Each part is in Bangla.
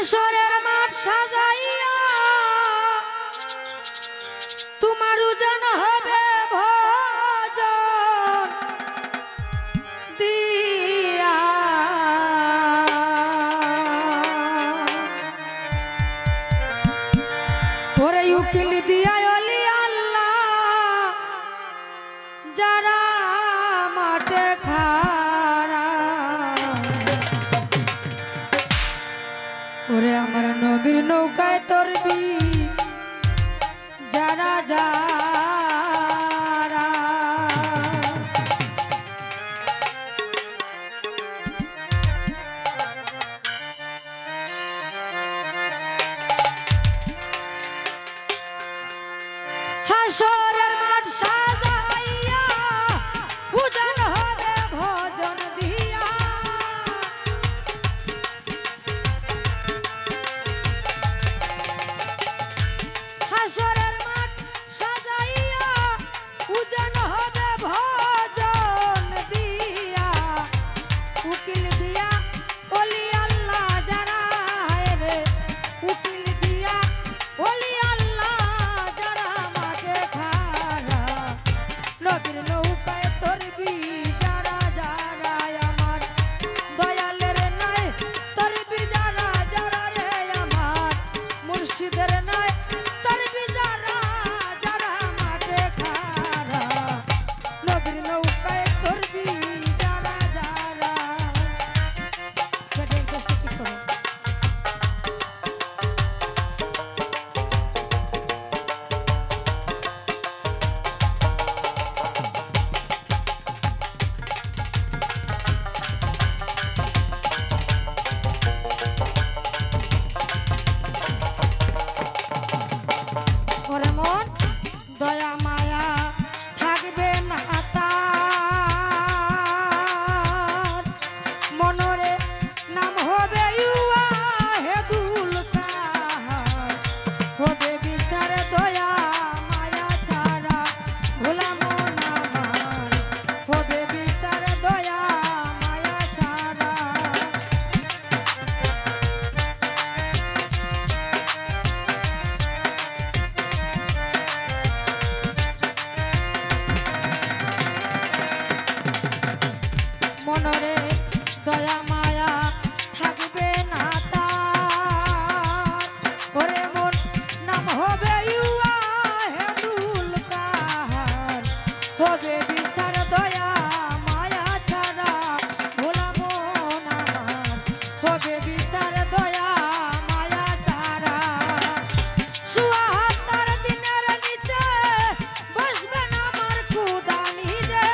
হাসরের মাঠ সাজাইয়া তোমার উজান হবে ভজন দিয়া ওরে উকিল দিয়া অলি আল্লাহ যারা মাঠে খারা ওরে আমার নবীর নৌকায় তরবি যারা যারা হাসরের মাঠ সাজাইয়া উজান হবে ভজন দিয়া হাসরের মাঠ সাজাইয়া উজান হবে ভজন দিয়া উকিল দিয়া ওলি আল্লাহ যারা রে উকিল দিয়া ওলি আল্লাহ যারা মাঠে খারা নবীর নৌকায় তরবি যারা যারা আমার দয়ালের নাই তরবি যারা যারা রে আমার মুর্শিদের নাই তরবি যারা যারা মাঠে খারা নবীর নৌকায় তরবি যারা যারা সেটা কষ্ট ঠিক করো ওরে মন দয়া মায়া থাকবে না তার মনরে নাম হবে ইউয়া হেদুল কার হবে বিচার দয়া মায়া ছাড়া ভোলাম না আমার হবে বিচার দয়া মায়া ছাড়া মনরে দয়া মায়া থাকবে না তার ওরে মোর নাম হবে ইউয়া হেদুল কার হবে বিচার দয়া মায়া ছাড়া ভোলাম না আমার হবে বিচার দয়া মায়া ছাড়া সুহাতার দিনের নিচে বসবে না আমার খুদা নিজে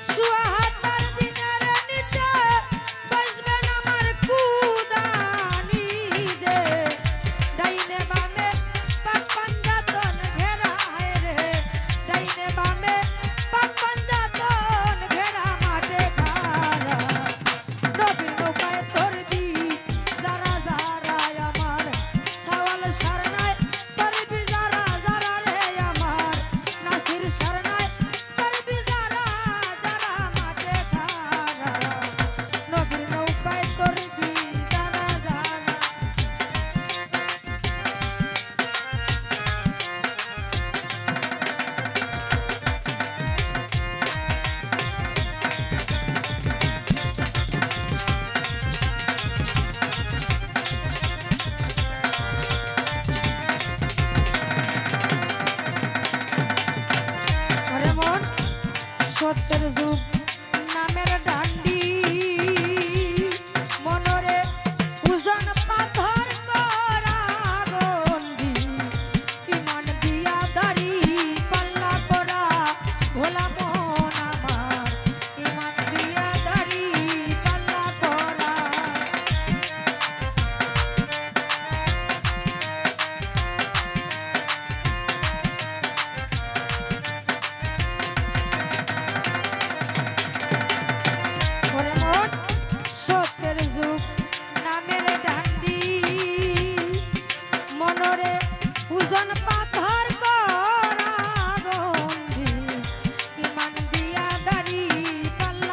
সুহাতার দিনের নিচে বসবে না আমার খুদা নিজে ডাইনে বামে পাক পাঞ্জাতন ঘেরা রে ডাইনে বামে পাক পাঞ্জাতন ঘেরা মাঠে খারা নবীর নৌকায় তরবি যারা যারা আমার সাওয়াল শরণায় তরবি যারা যারা রে আমার নাসির শরণায় তরবি যারা যারা মাঠে খারা নবীর নৌকায় তরবি যারা যারা ওরে মন সত্যের যুগ নামের ডান্ডি মনরে উজন পাথর করা গন্ডি ইমান দিয়া দাড়ি পাল্লা করা ভোলা মন আমার ইমান দিয়া দাড়ি পাল্লা করা ওরে মন সত্যের যুগ নামের ডান্ডি মনরে উজন পাথর করা গন্ডি ইমান দিয়া দাড়ি পাল্লা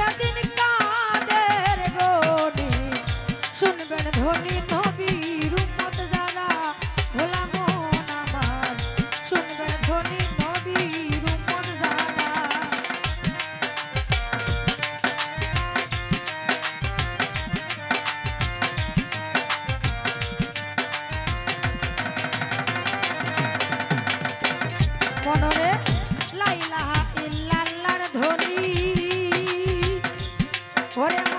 সেদিন কাদের গনি শুনবেন ধনী নবীর উম্মত যারা ভোলা মন আমার শুনবেন ধনী নবীর উম্মত যারা মনরে লা ইলাহা ইল্লাল্লাহর ধ্বনি ওরে